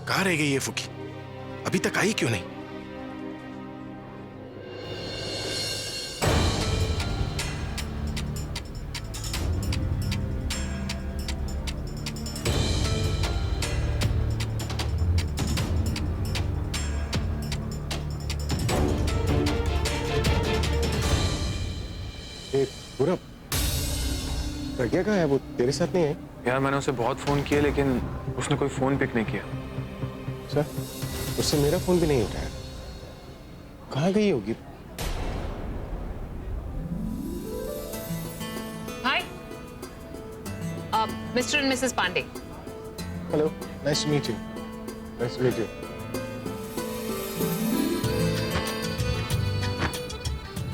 कहाँ रह गई ये फुकी? अभी तक आई क्यों नहीं? पूरा प्रज्ञा कहाँ है? वो तेरे साथ नहीं है? यार मैंने उसे बहुत फोन किया लेकिन उसने कोई फोन पिक नहीं किया। सर, उससे मेरा फोन भी नहीं उठाया। कहाँ गई होगी? Hi, mister and missus Pandey. Hello, nice to meet you. Nice to meet you.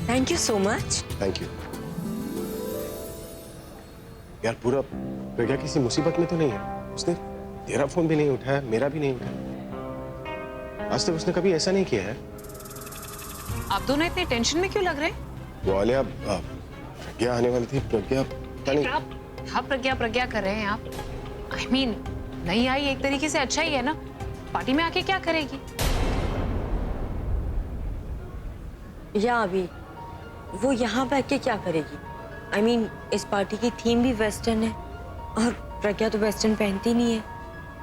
Thank you so much. Thank you. यार पूरा प्रज्ञा किसी मुसीबत में तो नहीं है? उसने तेरा फोन भी नहीं उठाया, मेरा भी नहीं उठाया। आज तक उसने कभी ऐसा नहीं किया है। आप दोनों इतने टेंशन में क्यों लग रहे हैं? वो वाले अब प्रज्ञा आने वाली थी। प्रज्ञा पता नहीं। आप प्रज्ञा प्रज्ञा कर रहे हैं आप? I mean, नहीं आई एक तरीके से अच्छा ही है ना। पार्टी में आके क्या करेगी? या अभी वो यहाँ बैठ के क्या करेगी? I mean, इस पार्टी की थीम भी वेस्टर्न है और प्रज्ञा तो वेस्टर्न पहनती नहीं है।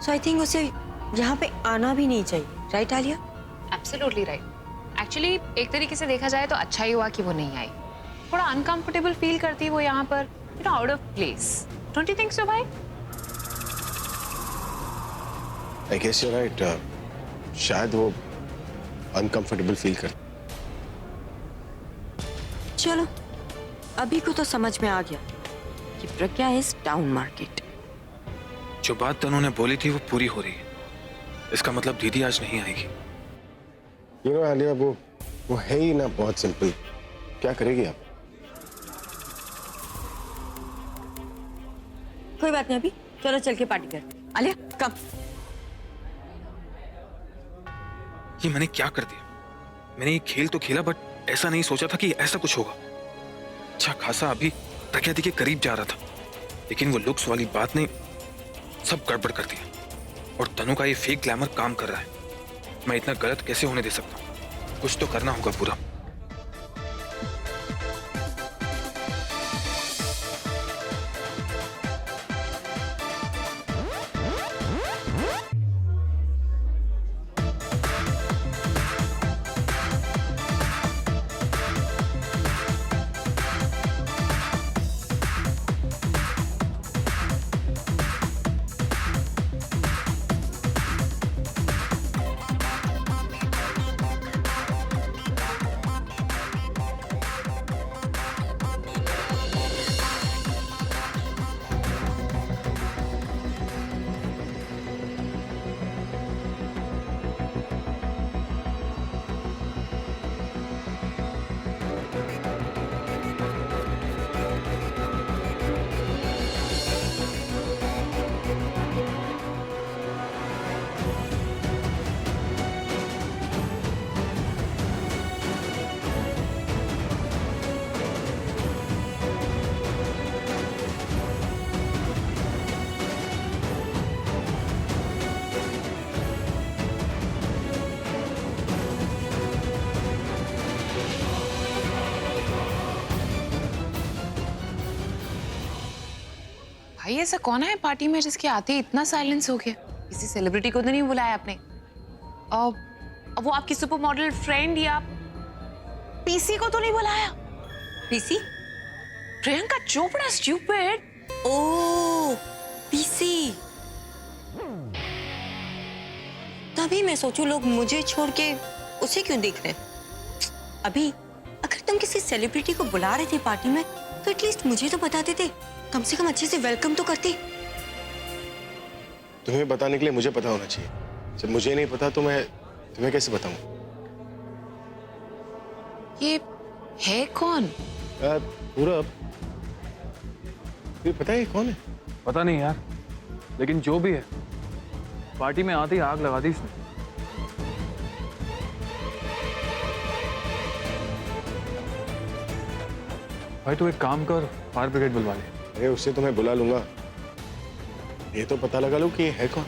सो आई थिंक उसे यहाँ पे आना भी नहीं चाहिए। Right Alia? Absolutely right. Actually एक तरीके से देखा जाए तो अच्छा ही हुआ कि वो नहीं आई। थोड़ा अनकंफर्टेबल फील करती है वो यहाँ पर, you know, out of place. Don't you think so भाई? I guess you right. शायद वो अनकंफर्टेबल फील करती। चलो, अभी को तो समझ में आ गया कि प्रज्ञा इज टाउन मार्केट। जो बात तनु ने बोली थी वो पूरी हो रही है। इसका मतलब दीदी आज नहीं आएगी। यू नो आलिया, वो है ही ना बहुत सिंपल। क्या करेगी आप? कोई बात नहीं, अभी चलो चल के पार्टी करते हैं। आलिया कम। ये मैंने क्या कर दिया? मैंने ये खेल तो खेला बट ऐसा नहीं सोचा था कि ऐसा कुछ होगा। अच्छा खासा अभी प्रज्ञा दी के करीब जा रहा था लेकिन वो लुक्स वाली बात ने सब गड़बड़ कर दिया। और तनु का ये फेक ग्लैमर काम कर रहा है। मैं इतना गलत कैसे होने दे सकता हूँ? कुछ तो करना होगा पूरा। भाई ऐसा कौन है पार्टी में जिसके आते ही इतना साइलेंस हो गया? किसी सेलिब्रिटी को तो नहीं बुलाया आपने? वो आपकी सुपर मॉडल फ्रेंड या पीसी को तो नहीं बुलाया? पीसी? प्रियंका चोपड़ा स्टूपिड। ओ पीसी। तभी मैं सोचूं लोग मुझे छोड़ के उसे क्यों देख रहे हैं। अभी अगर तुम किसी सेलिब्रिटी को बुला रहे थे पार्टी में तो एटलीस्ट मुझे तो बता देते, कम से कम अच्छे से वेलकम तो करते। तुम्हें बताने के लिए मुझे पता होना चाहिए। जब मुझे नहीं पता तो मैं तुम्हें कैसे बताऊं? ये है कौन? पूरा ये पता है कौन है? पता नहीं यार, लेकिन जो भी है पार्टी में आते ही आग लगा दी इसने। भाई तू एक काम कर, फायर ब्रिगेड बुलवा ले। अरे उससे तो मैं बुला लूंगा, ये तो पता लगा लूं कि ये है कौन।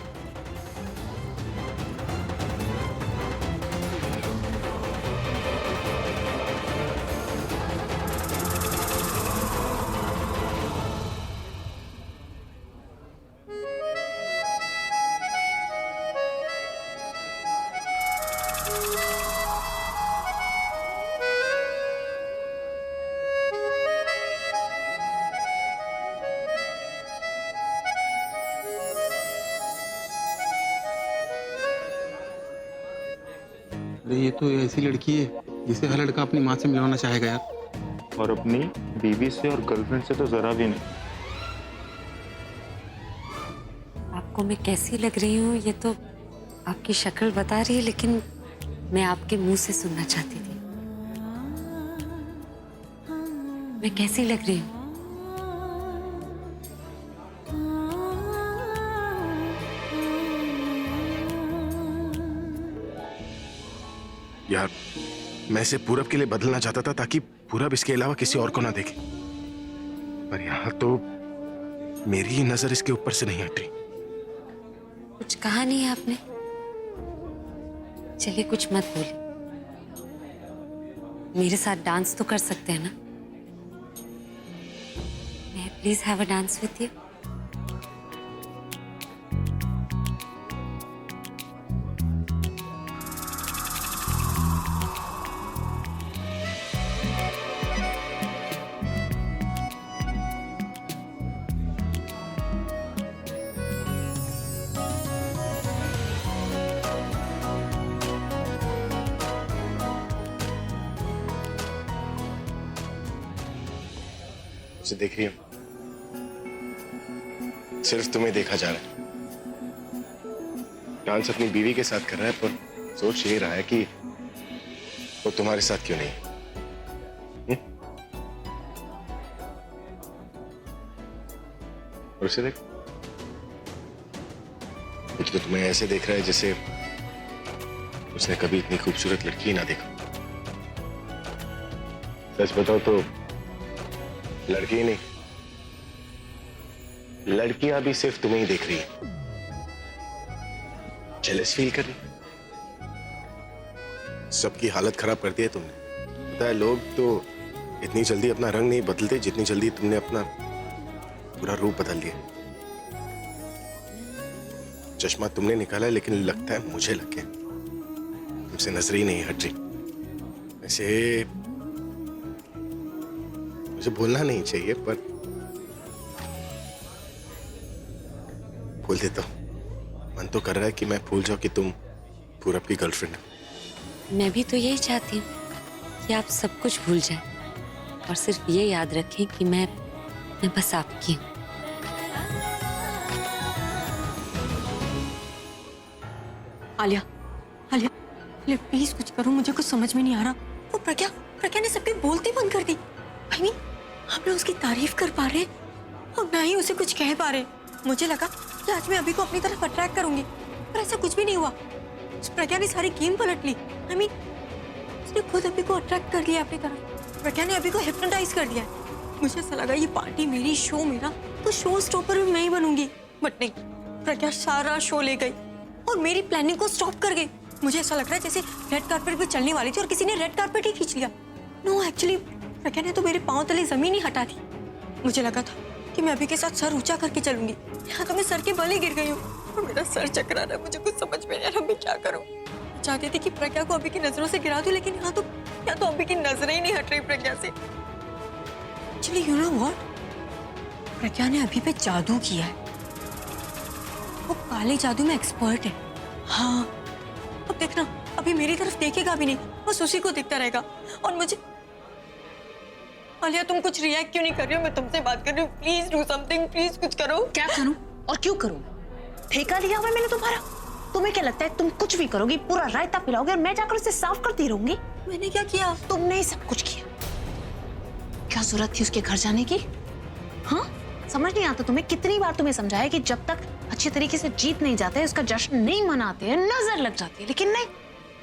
अरे ये तो ऐसी लड़की है जिसे हर लड़का अपनी माँ से मिलवाना चाहेगा यार। और अपनी बीवी से और गर्लफ्रेंड से तो जरा भी नहीं। आपको मैं कैसी लग रही हूँ ये तो आपकी शक्ल बता रही है, लेकिन मैं आपके मुंह से सुनना चाहती थी। मैं कैसी लग रही हूँ? यार मैं इसे पूरब के लिए बदलना चाहता था ताकि पूरब इसके अलावा किसी और को ना देखे, पर यहाँ तो मेरी ही नजर इसके ऊपर से नहीं हट रही। कुछ कहा नहीं आपने? चलिए कुछ मत बोलिए, मेरे साथ डांस तो कर सकते हैं ना? मैं please have a dance with you. उसे देख रही हो, सिर्फ तुम्हें देखा जा रहा है। डांस अपनी बीवी के साथ कर रहा है, पर सोच ये रहा है कि वो तुम्हारे साथ क्यों नहीं है। और उसे देख, वो तो तुम्हें ऐसे देख रहा है जैसे उसने कभी इतनी खूबसूरत लड़की ही ना देखा। सच बताओ तो लड़की ही नहीं, लड़कियां भी सिर्फ तुम्हें ही देख रही है, जेलस फील कर रही। सबकी हालत खराब कर दी है तुमने। पता है लोग तो इतनी जल्दी अपना रंग नहीं बदलते जितनी जल्दी तुमने अपना पूरा रूप बदल दिया। चश्मा तुमने निकाला है, लेकिन लगता है मुझे लग गया। तुमसे नजर ही नहीं हट रही। ऐसे मुझे बोलना नहीं चाहिए, पर बोल देता हूं। मन तो कर रहा है कि मैं भूल जाऊं कि तुम पूरब की गर्लफ्रेंड हो। मैं भी तो यही चाहती हूँ कि आप सब कुछ भूल जाएं और सिर्फ ये याद रखें कि मैं बस आपकी हूँ। आलिया, आलिया, आलिया प्लीज कुछ करो, मुझे कुछ समझ में नहीं आ रहा। वो प्रज्ञा ने सबकी बोलती बंद कर दी। I mean, हम ना उसकी तारीफ कर पा रहे और ना ही उसे कुछ कह पा रहे। मुझे लगा कि आज मैं अभी को अपनी तरफ अट्रैक्ट करूंगी, पर ऐसा कुछ भी नहीं हुआ। उस प्रज्ञा ने सारी गेम पलट ली। I mean, उसने खुद अभी को अट्रैक्ट कर लिया अपनी तरफ। प्रज्ञा ने अभी को हिप्नोटाइज कर दिया। मुझे ऐसा लगा ये पार्टी मेरी, शो मेरा, तो शो स्टॉपर भी मैं ही बनूंगी। बट नहीं, प्रज्ञा सारा शो ले गई और मेरी प्लानिंग को स्टॉप कर गई। मुझे ऐसा लग रहा है जैसे रेड कारपेट पे चलने वाली थी और किसी ने रेड कारपेट ही खींच लिया। नो एक्चुअली प्रज्ञा ने तो मेरे पांव तले जमीन ही हटा दी। मुझे लगा था कि मैं अभी के साथ सर ऊंचा करके चलूंगी, यहाँ तो मैं सर के बल ही गिर गई हूँ और मेरा सर चकरा रहा है। मुझे कुछ समझ में नहीं आ रहा मैं क्या करूँ। चाहती थी कि प्रज्ञा को अभी की नजरों से गिरा दूं, लेकिन यहाँ तो अभी की नजरें ही नहीं हट रही प्रज्ञा से। एक्चुअली यू नो व्हाट, प्रज्ञा ने अभी पे जादू किया है। वो काले जादू में एक्सपर्ट है। हाँ, अब देखना अभी मेरी तरफ देखेगा भी नहीं, बस उसी को दिखता रहेगा। और मुझे आलिया, तुम कुछ रिएक्ट क्यों नहीं कर रही हो? मैं तुमसे बात कर रही हूँ। प्लीज डू समथिंग, प्लीज कुछ करो। क्या करूं और क्यों करूं? ठेका लिया हुआ है मैंने तुम्हारा। तुम्हें क्या लगता है तुम कुछ भी करोगी, पूरा रायता पिलाओगे और मैं जाकर उसे साफ करती रहूंगी? मैंने क्या किया? तुमने ही सब कुछ किया। क्या जरूरत थी उसके घर जाने की? हाँ, समझ नहीं आता तुम्हें? कितनी बार तुम्हें समझाया कि जब तक अच्छे तरीके से जीत नहीं जाते, उसका जश्न नहीं मनाते हैं, नजर लग जाती है। लेकिन नहीं,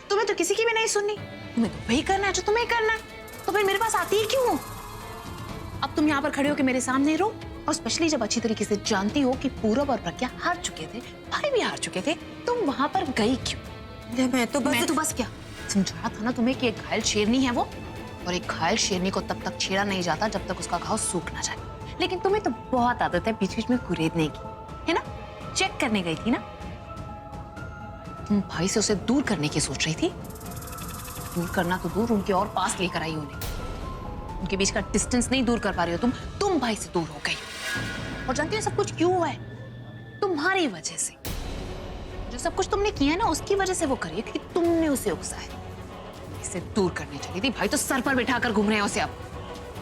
तुम्हें तो किसी की भी नहीं सुननी। तुम्हें तो वही करना है जो तुम्हें करना है। तो फिर मेरे पास आती ही क्यों हो? अब तुम यहाँ पर खड़े हो के मेरे सामने रहो, और स्पेशली जब अच्छी तरीके से जानती हो कि पूरब और प्रज्ञा हार चुके थे, भाई भी हार चुके थे, तुम वहां पर गई क्यों? मैं तो बस क्या समझाया था ना तुम्हें कि एक घायल शेरनी है वो, और एक घायल शेरनी को तब तक छेड़ा नहीं जाता जब तक उसका घाव सूख ना जाए। लेकिन तुम्हें तो बहुत आदत है बीच बीच में कुरेदने की, है ना? चेक करने गई थी ना तुम, भाई से उसे दूर करने की सोच रही थी। दूर करना तो दूर, उनके और पास लेकर आई उन्हें। उनके बीच का डिस्टेंस नहीं दूर कर पा रही हो तुम भाई से दूर हो गई। और जानती हो सब कुछ क्यों हुआ है? तुम्हारी वजह से। जो सब कुछ तुमने किया ना, उसकी वजह से वो करी, क्योंकि तुमने उसे उकसाया। इसे दूर करने चली थी। भाई तो सर पर बैठा कर घूम रहे हैं उसे अब।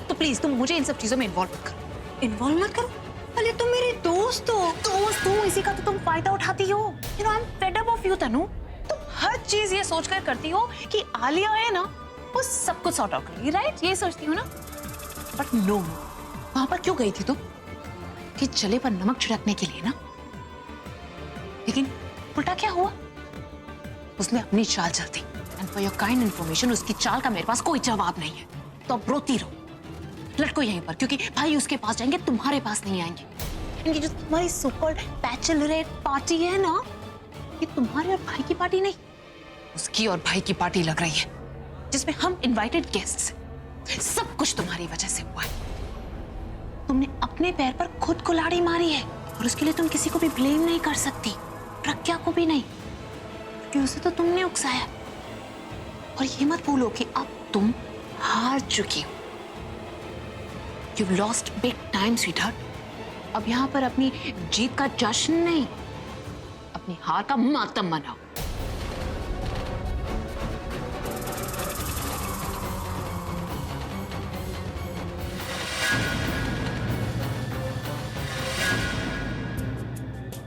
तो प्लीज तुम मुझे इन सब चीजों में इन्वॉल्व मत करो। इन्वॉल्व मत करो। अरे तुम मेरे दोस्त हो। दोस्त हूँ, इसी का तो तुम फायदा उठाती हो। You know I am fed up of you Tanu. तुम हर चीज ये सोचकर करती हो कि आलिया है ना, वो सब कुछ सॉर्ट आउट करेगी, राइट? ये सोचती हो ना? बट नो, वहां पर क्यों गई थी तुम? कि जले पर नमक छिड़कने के लिए ना। लेकिन उल्टा क्या हुआ? उसने अपनी चाल चल दी। And for your kind information, उसकी चाल का मेरे पास कोई जवाब नहीं है। तो अब रोती रहो, लटको यहीं पर, क्योंकि भाई उसके पास जाएंगे, तुम्हारे पास नहीं आएंगे। इनकी जो तुम्हारी सुपर बैचलरेट पार्टी है ना, ये तुम्हारे और भाई की पार्टी नहीं, उसकी और भाई की पार्टी लग रही है, जिसमें हम इनवाइटेड गेस्ट्स हैं। सब कुछ तुम्हारी वजह से हुआ है। तुमने अपने पैर पर खुद कुल्हाड़ी मारी है, और उसके लिए तुम किसी को भी ब्लेम नहीं कर सकती, प्रज्ञा को भी नहीं, क्योंकि उसे तो तुमने उकसाया। और ये मत भूलो कि अब तुम हार चुकी हो। You've lost big time, sweetheart. अब यहाँ पर अपनी जीत का जश्न नहीं, अपनी हार का मातम मनाओ।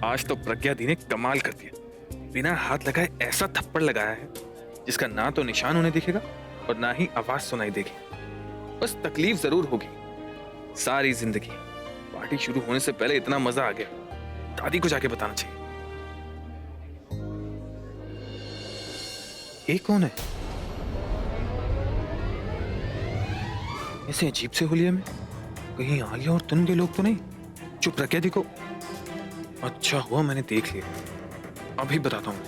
आज तो प्रज्ञा दी ने कमाल कर दिया। बिना हाथ लगाए ऐसा थप्पड़ लगाया है जिसका ना तो निशान उन्हें दिखेगा और ना ही आवाज सुनाई देगी। बस तकलीफ जरूर होगी सारी जिंदगी। पार्टी शुरू होने से पहले इतना मजा आ गया, दादी को जाके बताना चाहिए। ये कौन है? ऐसे अजीब से हुलिया में कहीं आलिया और तुम के लोग तो नहीं? जो प्रज्ञा दी को, अच्छा हुआ मैंने देख लिया, अभी बताता हूं।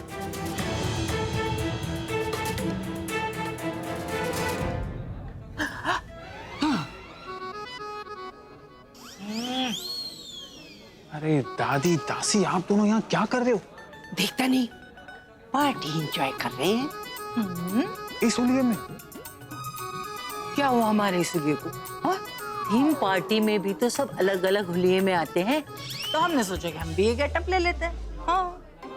अरे दादी दासी, आप दोनों यहाँ क्या कर रहे हो? देखता नहीं, पार्टी एंजॉय कर रहे हैं। इस होलिये में क्या हुआ हमारे इस हुलिये को? हाँ, थीम पार्टी में भी तो सब अलग अलग हुलिये में आते हैं, तो हमने सोचा कि हम भी ये गेटअप ले लेते हैं। हाँ।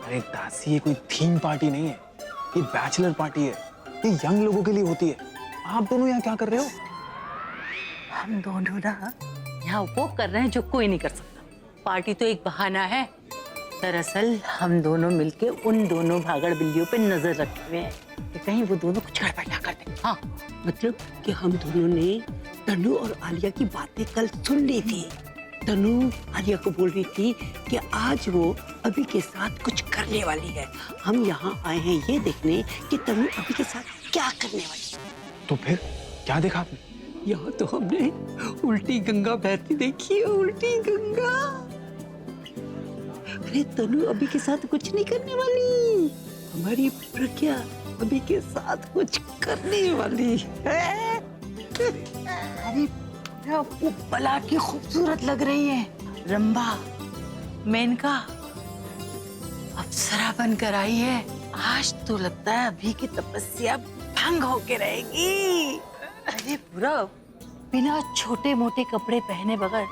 अरे दासी, ये कोई थीम पार्टी नहीं है, ये बैचलर पार्टी है। ये यंग लोगों के लिए होती है। आप दोनों यहाँ क्या कर रहे हो? हम दोनों ना यहाँ वो कर रहे हैं जो कोई नहीं कर सकता। पार्टी तो एक बहाना है। दरअसल हम दोनों मिलके उन दोनों भागड़ बिल्लियों पे नजर रखे हुए हैं कि कहीं वो दोनों कुछ गड़बड़ ना कर दें। हाँ, मतलब कि हम दोनों ने तनु और आलिया की बातें कल सुन ली थी। तनु आलिया को बोल रही थी कि आज वो अभी के साथ कुछ करने वाली है। हम यहाँ आए हैं ये देखने कि तनु अभी के साथ क्या करने वाली है। तो फिर क्या देखा आपने? यहाँ तो हमने उल्टी गंगा बहती देखी है, उल्टी गंगा। अरे तनु अभी के साथ कुछ नहीं करने वाली, हमारी प्रज्ञा अभी के साथ कुछ करने वाली है। अरे वो बला की खूबसूरत लग रही है। रंभा, मेनका अप्सरा बनकर आई है। आज तो लगता है अभी की तपस्या भंग होके रहेगी। अरे पूरा बिना छोटे मोटे कपड़े पहने बगैर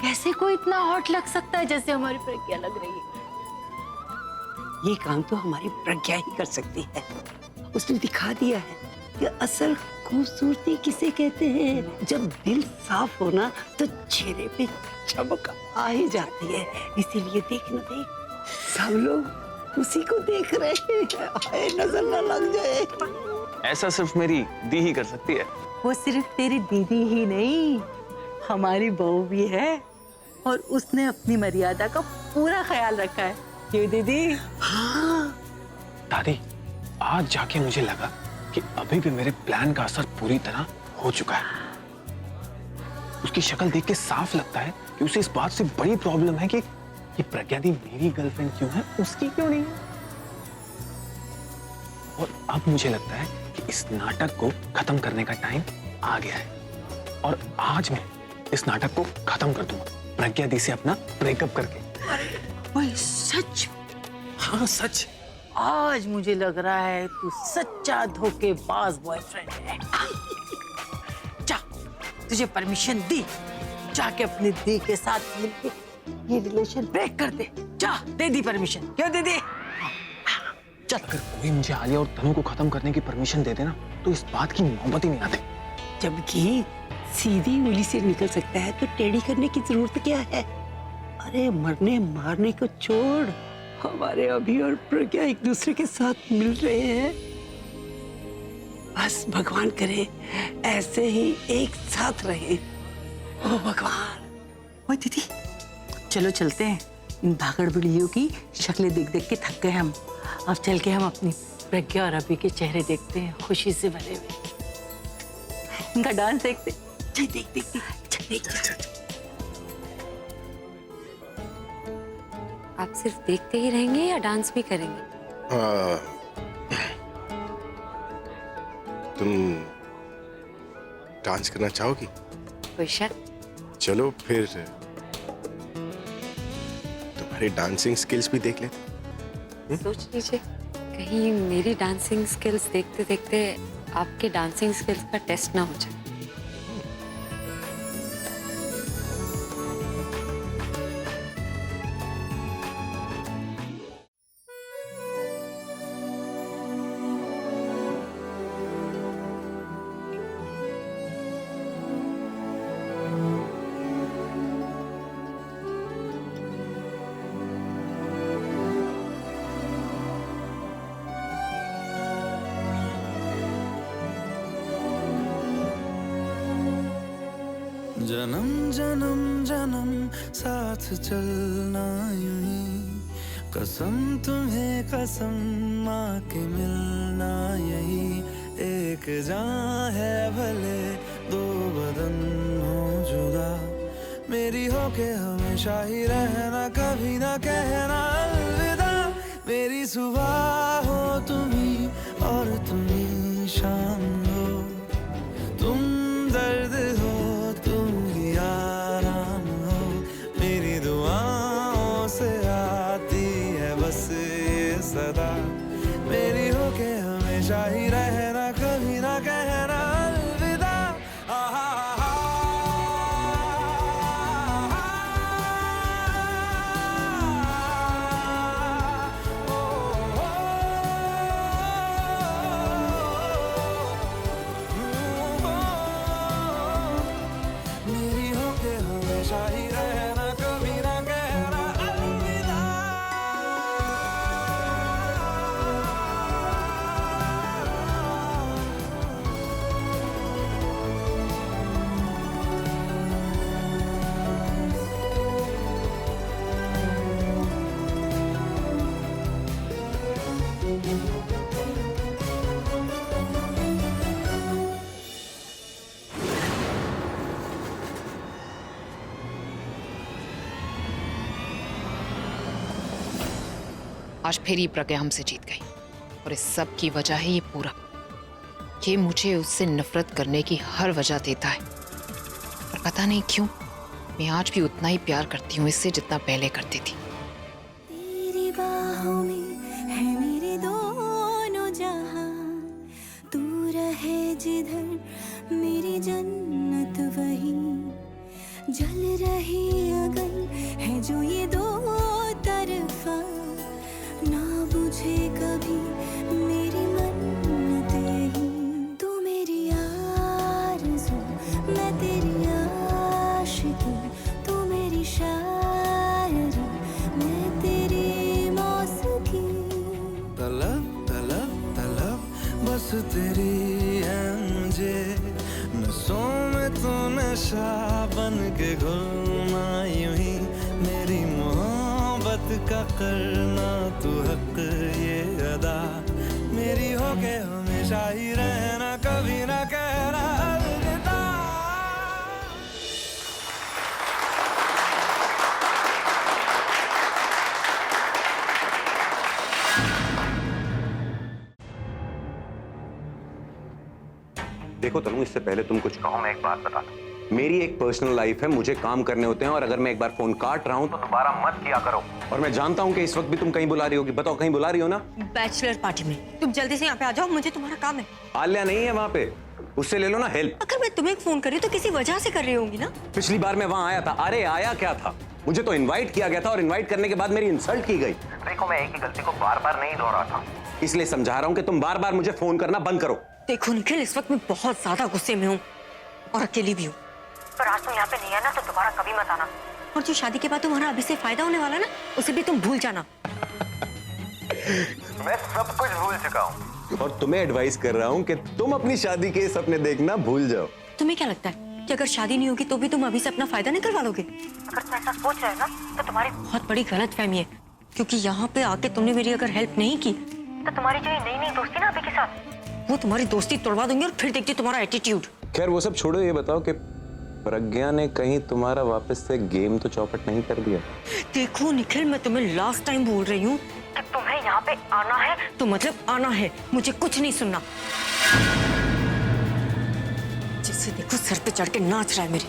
कैसे कोई इतना हॉट लग सकता है जैसे हमारी प्रज्ञा लग रही है? ये काम तो हमारी प्रज्ञा ही कर सकती है। उसने दिखा दिया है कि असल खूबसूरती किसे कहते हैं। जब दिल साफ होना तो चेहरे पे चमक आ ही जाती है। इसीलिए देख न देख, सब लोग उसी को देख रहे हैं। आए, नजर न लग जाए। ऐसा सिर्फ मेरी दी ही कर सकती है। वो सिर्फ तेरी दीदी ही नहीं, हमारी बहू भी है, और उसने अपनी मर्यादा का पूरा ख्याल रखा है। ये दीदी। हाँ दादी, आज जाके मुझे लगा कि अभी भी मेरे प्लान का असर पूरी तरह हो चुका है। उसकी शक्ल देख के साफ लगता है कि उसे इस बात से बड़ी प्रॉब्लम है कि ये प्रज्ञा दी मेरी गर्लफ्रेंड क्यों है, उसकी क्यों नहीं है। और अब मुझे लगता है कि इस नाटक को खत्म करने का टाइम आ गया है, और आज मैं इस नाटक को खत्म कर दूंगा प्रज्ञा दी से अपना ब्रेकअप करके। वही सच? हाँ सच। आज मुझे लग रहा है तू सच्चा धोखेबाज बॉयफ्रेंड है। जा, तुझे परमिशन दी, जाके अपनी दी के साथ मिलके ये रिलेशन ब्रेक कर दे। जा, दे दी परमिशन। क्यों दे दी? चल। अगर कोई मुझे आलिया और तनु को खत्म करने की परमिशन दे देना तो इस बात की नौबत ही नहीं आती। जब घी सीधी उंगली से निकल सकता है तो टेढ़ी करने की जरूरत क्या है? अरे मरने मारने को छोड़, हमारे अभी और प्रज्ञा एक दूसरे के साथ मिल रहे हैं। बस भगवान करे ऐसे ही एक साथ रहे। ओ भगवान। ओए दीदी, चलो चलते हैं। इन भागड़ बिड़ियों की शक्लें देख देख के थक गए हम। अब चल के हम अपनी प्रज्ञा और अभी के चेहरे देखते हैं, खुशी से भरे हुए। इनका डांस देखते। चल देख देख देख, चल देख चल। आप सिर्फ देखते ही रहेंगे या डांस भी करेंगे? तुम डांस करना चाहोगी? कोई शक? चलो फिर तुम्हारी डांसिंग स्किल्स भी देख लेते। सोच लीजिए कहीं मेरी डांसिंग स्किल्स देखते देखते आपके डांसिंग स्किल्स का टेस्ट ना हो जाए। जन्म जन्म जन्म साथ चलना यूं ही, कसम तुम्हें कसम माँ के मिलना यही। एक जान है भले दो बदन हो जुदा, मेरी हो के हमेशा ही रहना, कभी ना कहना अलविदा। मेरी सुबह हो तुम्ही और तुम्ही शाम हो, तुम दर्द हो तुम ही आराम हो। मेरी दुआओं से आती है बस ये सदा, मेरी हो के हमेशा ही रहना, कभी ना कहना अलविदा। मेरी हो के हमेशा ही रहना, कभी ना कहना अलविदा। आज फिर ही प्रज्ञा हमसे जीत गई और इस सब की वजह है ये पूरा। ये मुझे उससे नफरत करने की हर वजह देता है, पर पता नहीं क्यों मैं आज भी उतना ही प्यार करती हूँ इससे जितना पहले करती थी। तेरी बाहों में है मेरे दोनों जहां, तू रहे जिधर मेरी जन्नत वही। जल रही अगन है जो ये दो तरफा, ना बुझे कभी मेरी मन्नत यही। तू मेरी आरज़ू मैं तेरी आशिकी, तू मेरी शायरी मैं तेरी मौसीकी। तलब तलब तलब बस तेरी है मुझे, नसों में तो नशा बन के घुलना यूं ही। मेरी मोहब्बत का करना तू हक ये अदा, मेरी हो के हमेशा ही रहना, कभी ना कहना अलविदा। देखो तनु, इससे पहले तुम कुछ कहो मैं एक बात बता दूं। मेरी एक पर्सनल लाइफ है, मुझे काम करने होते हैं, और अगर मैं एक बार फोन काट रहा हूं तो दोबारा मत किया करो। और मैं जानता हूं कि इस वक्त भी तुम कहीं बुला रही होगी। बताओ, कहीं बुला रही हो ना? बैचलर पार्टी में। तुम जल्दी से यहाँ पे आ जाओ, मुझे तुम्हारा काम है। आलिया नहीं है वहां पे, उससे ले लो ना हेल्प। अगर मैं तुम्हें फोन कर रही हूँ तो किसी वजह से कर रही होंगी ना? पिछली बार मैं वहां आया था। अरे आया क्या था, मुझे तो इनवाइट किया गया था और इनवाइट करने के बाद मेरी इंसल्ट की गई। देखो मैं एक ही गलती को बार बार नहीं दोहराता, इसलिए समझा रहा हूं कि तुम बार बार मुझे फोन करना बंद करो। देखो निखिल, इस वक्त मैं बहुत ज्यादा गुस्से में हूँ और अकेली भी हूँ। पर आज तुम यहाँ पे नहीं है ना, तो दोबारा कभी मत आना। और जो शादी के बाद तुम्हारा अभी से फायदा होने वाला है ना, उसे भी तुम भूल जाना। मैं सब कुछ भूल चुका हूँ और तुम्हें एडवाइस कर रहा हूँ कि तुम अपनी शादी के सपने देखना भूल जाओ। तुम्हें क्या लगता है कि अगर शादी नहीं होगी तो भी तुम अभी से अपना फायदा निकलवा लोगे? अगर तुम ऐसा सोच रहे हो ना, तो तुम्हारी बहुत बड़ी गलतफहमी है। क्योंकि यहाँ पे आके तुमने मेरी अगर हेल्प नहीं की तो तुम्हारी जो नई नई दोस्ती ना अभी के साथ, वो तुम्हारी दोस्ती तोड़वा देंगे और फिर देखती तुम्हारा एटीट्यूड। खैर वो सब छोड़ो, ये बताओ कि प्रज्ञा ने कहीं तुम्हारा वापस से गेम तो चौपट नहीं कर दिया? देखो निखिल, मैं तुम्हें लास्ट टाइम बोल रही हूँ कि तुम्हें यहाँ पे आना है तो मतलब आना है, मुझे कुछ नहीं सुनना। जिसे देखो सर पे चढ़ के नाच रहा है मेरे।